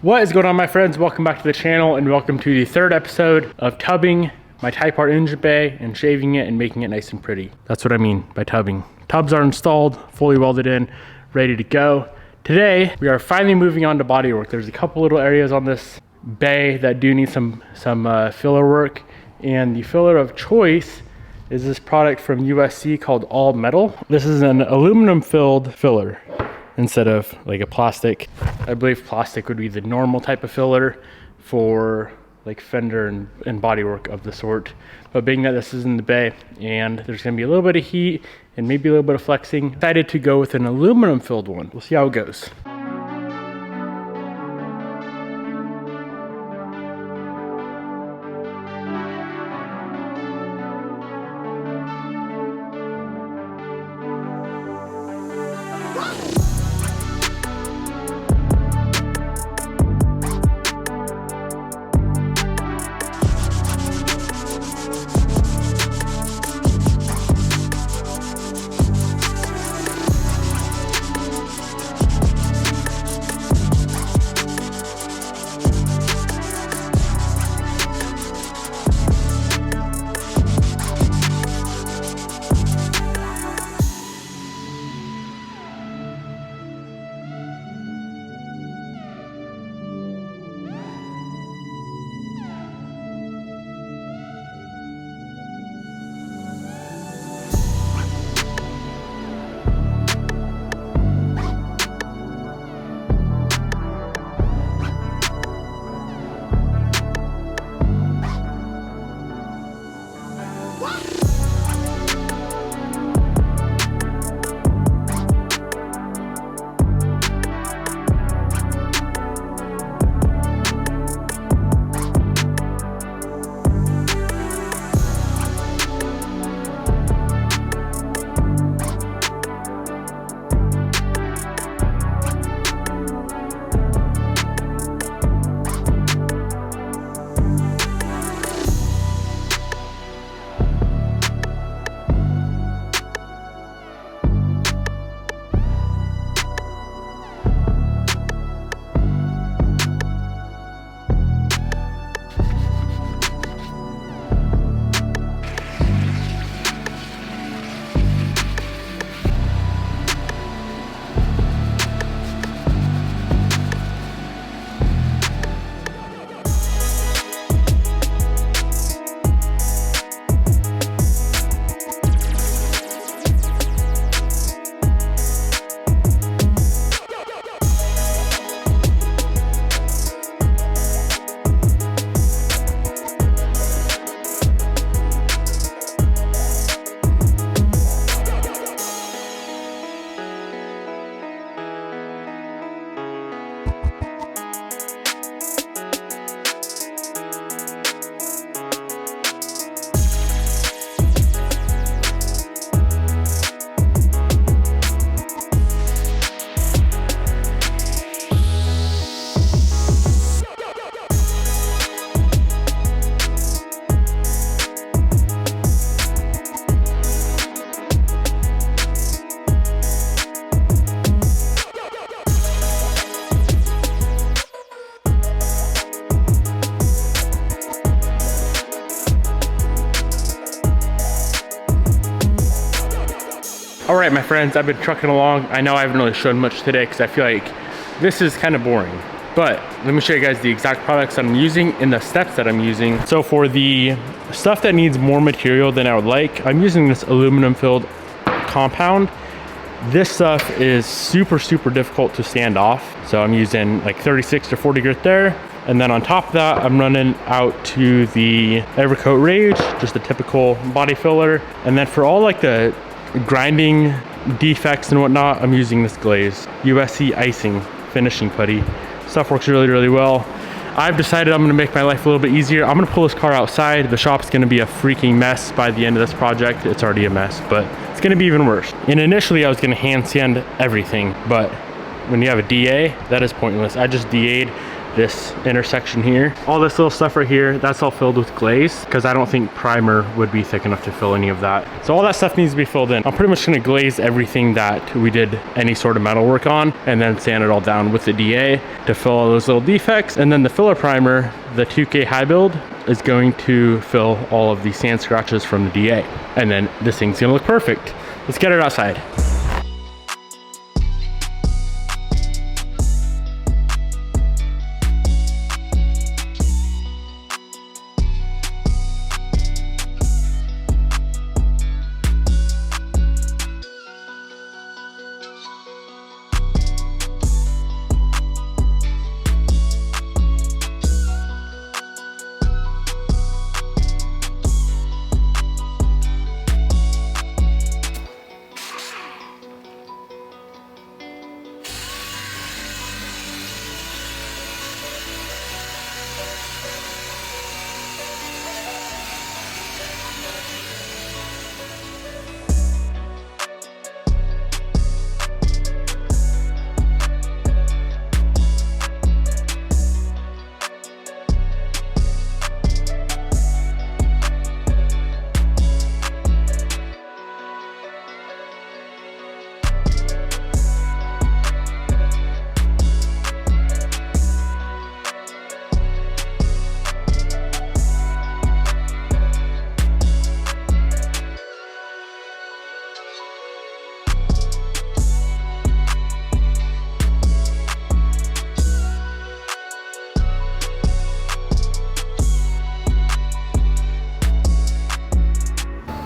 What is going on, my friends? Welcome back to the channel and welcome to the third episode of tubbing my Type R engine bay and shaving it and making it nice and pretty. That's what I mean by tubbing. Tubs are installed, fully welded in, ready to go. Today, we are finally moving on to bodywork. There's a couple little areas on this bay that do need some filler work, and the filler of choice is this product from USC called All Metal. This is an aluminum filled filler instead of like a plastic. I believe plastic would be the normal type of filler for like fender and bodywork of the sort. But being that this is in the bay and there's gonna be a little bit of heat and maybe a little bit of flexing, decided to go with an aluminum filled one. We'll see how it goes. All right, my friends, I've been trucking along. I know I haven't really shown much today because I feel like this is kind of boring, but let me show you guys the exact products that I'm using and the steps that I'm using. So for the stuff that needs more material than I would like, I'm using this aluminum filled compound. This stuff is super difficult to stand off. So I'm using like 36 to 40 grit there. And then on top of that, I'm running out to the Evercoat Rage, just a typical body filler. And then for all like the grinding defects and whatnot, I'm using this glaze USC icing finishing putty. Stuff works really well. I've decided I'm gonna make my life a little bit easier. I'm gonna pull this car outside. The shop's gonna be a freaking mess by the end of this project. It's already a mess, but it's gonna be even worse. And initially I was gonna hand sand everything, but when you have a DA, that is pointless. I just DA'd this intersection here. All this little stuff right here, that's all filled with glaze because I don't think primer would be thick enough to fill any of that. So all that stuff needs to be filled in. I'm pretty much gonna glaze everything that we did any sort of metal work on and then sand it all down with the DA to fill all those little defects. And then the filler primer, the 2K high build, is going to fill all of the sand scratches from the DA. And then this thing's gonna look perfect. Let's get it outside.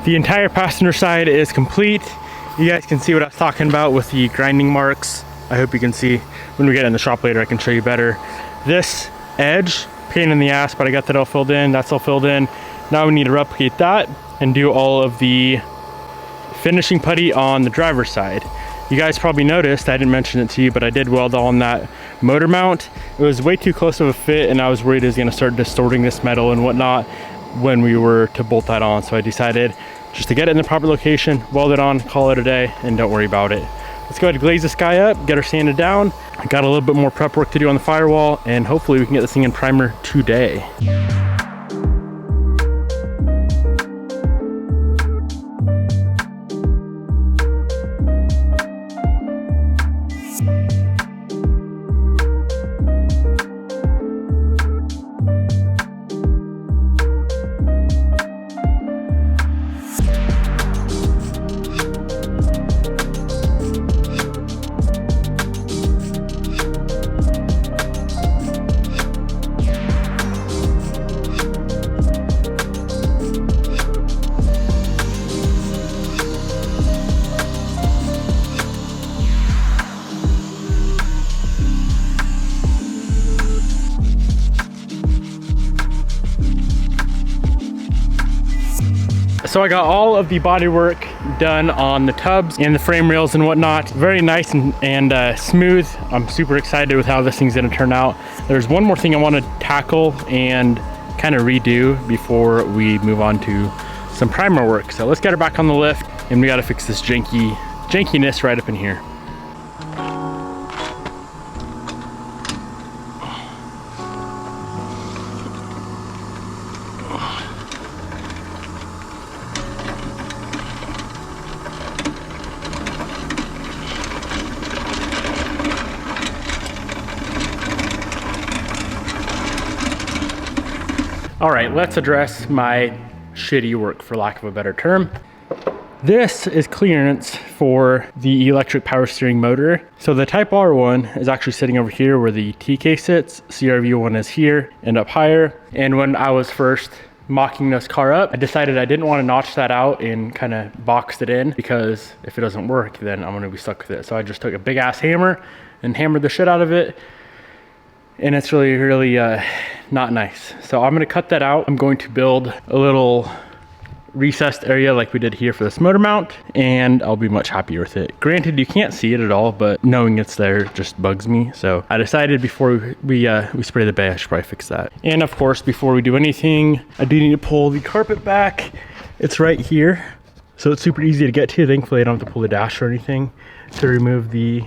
The entire passenger side is complete. You guys can see what I was talking about with the grinding marks. I hope you can see. When we get in the shop later, I can show you better. This edge, pain in the ass, but I got that all filled in. That's all filled in. Now we need to replicate that and do all of the finishing putty on the driver's side. You guys probably noticed, I didn't mention it to you, but I did weld on that motor mount. It was way too close of a fit and I was worried it was gonna start distorting this metal and whatnot when we were to bolt that on. So I decided just to get it in the proper location, weld it on, call it a day, and don't worry about it. Let's go ahead and glaze this guy up, get her sanded down. I got a little bit more prep work to do on the firewall, and hopefully we can get this thing in primer today. So I got all of the body work done on the tubs and the frame rails and whatnot. Very nice and smooth. I'm super excited with how this thing's gonna turn out. There's one more thing I wanna tackle and kind of redo before we move on to some primer work. So let's get her back on the lift and we gotta fix this jankiness right up in here. All right, let's address my shitty work, for lack of a better term. This is clearance for the electric power steering motor. So the Type R one is actually sitting over here where the TK sits. CRV one is here and up higher. And when I was first mocking this car up, I decided I didn't want to notch that out and kind of boxed it in, because if it doesn't work, then I'm gonna be stuck with it. So I just took a big ass hammer and hammered the shit out of it. And it's really not nice. So I'm gonna cut that out. I'm going to build a little recessed area like we did here for this motor mount, and I'll be much happier with it. Granted, you can't see it at all, but knowing it's there just bugs me. So I decided before we spray the bay, I should probably fix that. And of course, before we do anything, I do need to pull the carpet back. It's right here. So it's super easy to get to. Thankfully, I don't have to pull the dash or anything to remove the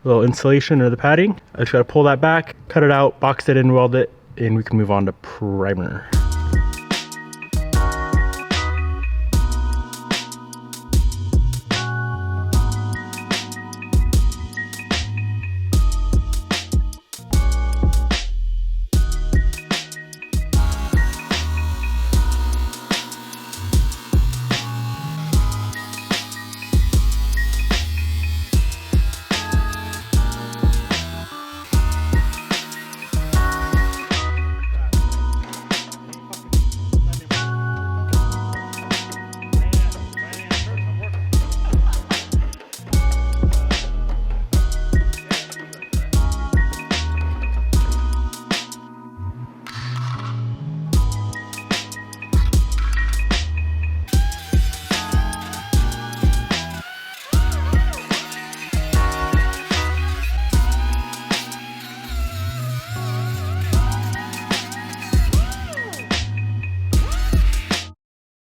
little insulation or the padding. I just gotta pull that back, cut it out, box it in, weld it, and we can move on to primer.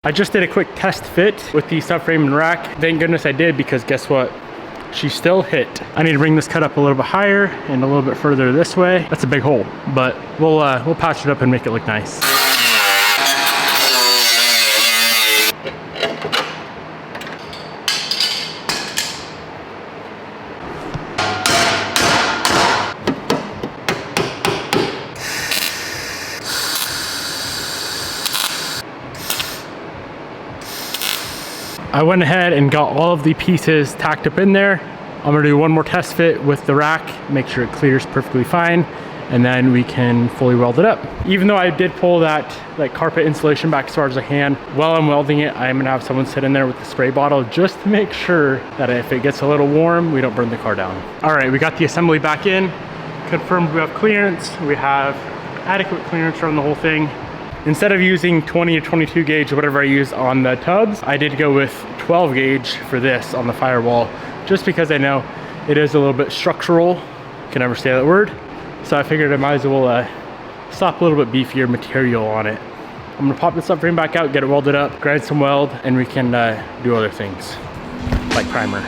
I just did a quick test fit with the subframe and rack. Thank goodness I did, because guess what? She still hit. I need to bring this cut up a little bit higher and a little bit further this way. That's a big hole, but we'll patch it up and make it look nice. I went ahead and got all of the pieces tacked up in there. I'm gonna do one more test fit with the rack, make sure it clears perfectly fine, and then we can fully weld it up. Even though I did pull that carpet insulation back as far as I can, while I'm welding it, I'm gonna have someone sit in there with the spray bottle just to make sure that if it gets a little warm, we don't burn the car down. All right, we got the assembly back in. Confirmed we have clearance. We have adequate clearance around the whole thing. Instead of using 20 or 22 gauge or whatever I used on the tubs, I did go with 12 gauge for this on the firewall, just because I know it is a little bit structural. Can never say that word. So I figured I might as well slap a little bit beefier material on it. I'm gonna pop this subframe back out, get it welded up, grind some weld, and we can do other things, like primer.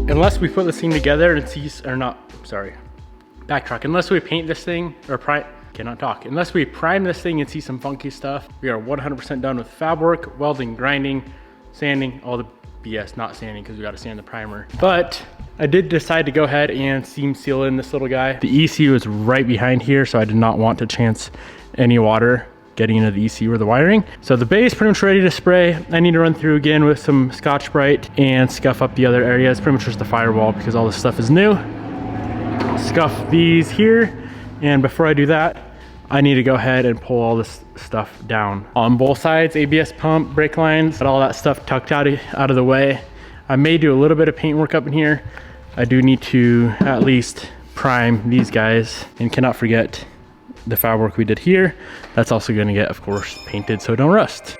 Unless we put this thing together and see, or not, sorry, backtrack. Unless we paint this thing, or unless we prime this thing and see some funky stuff, we are 100% done with fab work, welding, grinding, sanding, all the BS, not sanding because we got to sand the primer. But I did decide to go ahead and seam seal in this little guy. The ECU is right behind here, so I did not want to chance any water getting into the ECU or the wiring. So the base pretty much ready to spray. I need to run through again with some Scotch-Brite and scuff up the other areas, pretty much just the firewall because all this stuff is new. Scuff these here, and before I do that, I need to go ahead and pull all this stuff down. On both sides, ABS pump, brake lines, got all that stuff tucked out of the way. I may do a little bit of paint work up in here. I do need to at least prime these guys, and cannot forget the fab work we did here. That's also gonna get, of course, painted so it don't rust.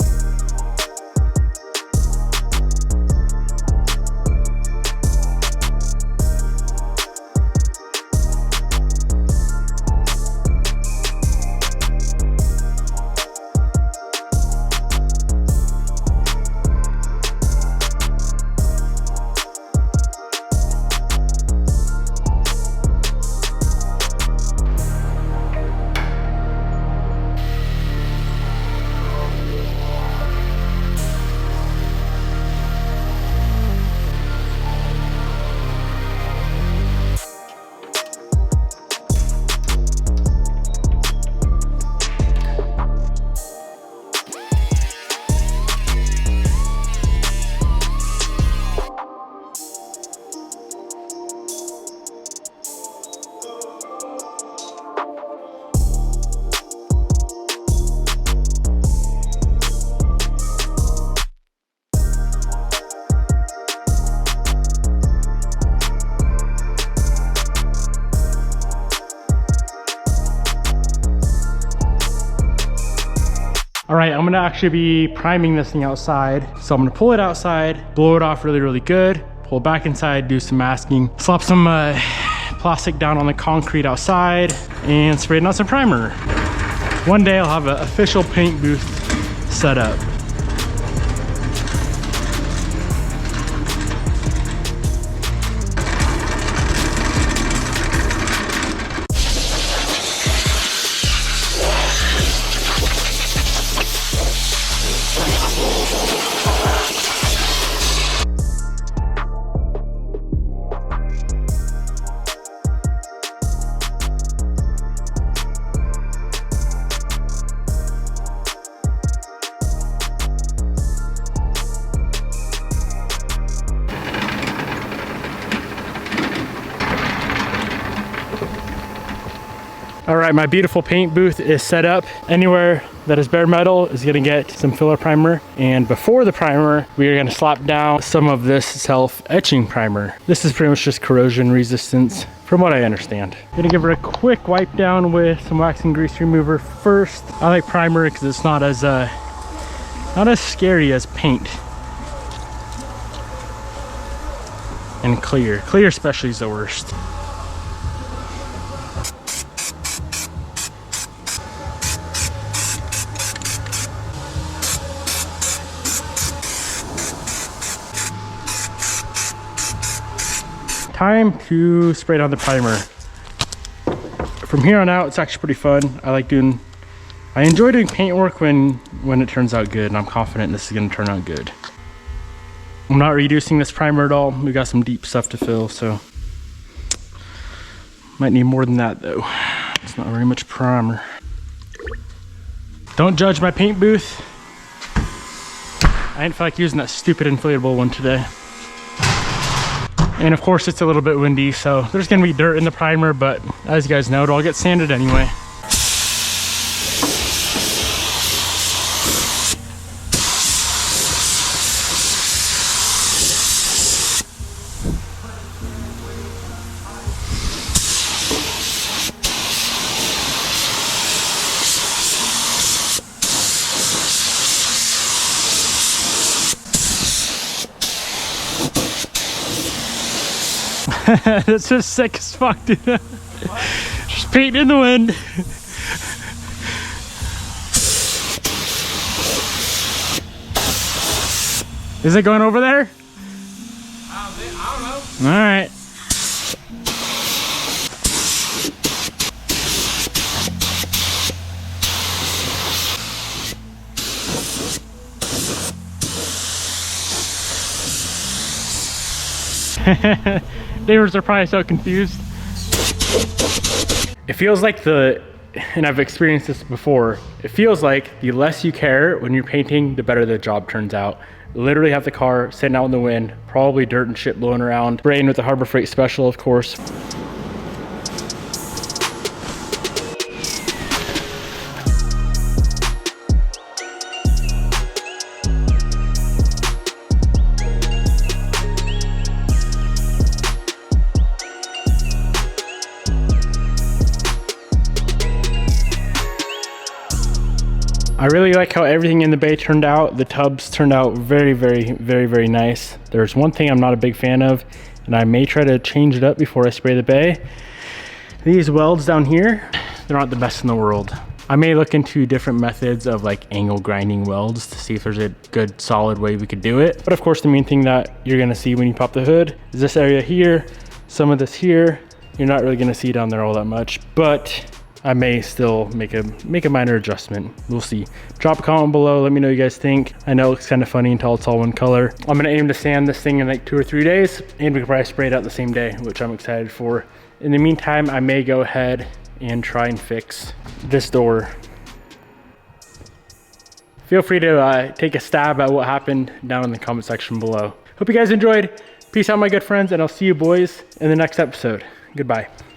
All right, I'm gonna actually be priming this thing outside. So I'm gonna pull it outside, blow it off really, really good, pull it back inside, do some masking, slap some plastic down on the concrete outside and spraying on some primer. One day I'll have an official paint booth set up. All right, my beautiful paint booth is set up. Anywhere that is bare metal is gonna get some filler primer. And before the primer, we are gonna slap down some of this self-etching primer. This is pretty much just corrosion resistance, from what I understand. I'm gonna give her a quick wipe down with some wax and grease remover first. I like primer because it's not as scary as paint. And clear. Clear especially is the worst. Time to spray down the primer. From here on out, it's actually pretty fun. I enjoy doing paint work when it turns out good, and I'm confident this is gonna turn out good. I'm not reducing this primer at all. We got some deep stuff to fill, so might need more than that though. It's not very much primer. Don't judge my paint booth. I didn't feel like using that stupid inflatable one today. And of course it's a little bit windy, so there's gonna be dirt in the primer, but as you guys know, it'll all get sanded anyway. That's just sick as fuck, dude. Just paint in the wind. Is it going over there? I don't know. All right. Neighbors are probably so confused. It feels like and I've experienced this before, it feels like the less you care when you're painting, the better the job turns out. Literally have the car sitting out in the wind, probably dirt and shit blowing around, spraying with the Harbor Freight Special, of course. I really like how everything in the bay turned out. The tubs turned out very, very, very, very nice. There's one thing I'm not a big fan of, and I may try to change it up before I spray the bay. These welds down here, they're not the best in the world. I may look into different methods of like angle grinding welds to see if there's a good solid way we could do it. But of course, the main thing that you're gonna see when you pop the hood is this area here, some of this here. You're not really gonna see down there all that much, but I may still make a minor adjustment. We'll see. Drop a comment below. Let me know what you guys think. I know it looks kind of funny until it's all one color. I'm gonna aim to sand this thing in like 2 or 3 days, and we can probably spray it out the same day, which I'm excited for. In the meantime, I may go ahead and try and fix this door. Feel free to take a stab at what happened down in the comment section below. Hope you guys enjoyed. Peace out, my good friends, and I'll see you boys in the next episode. Goodbye.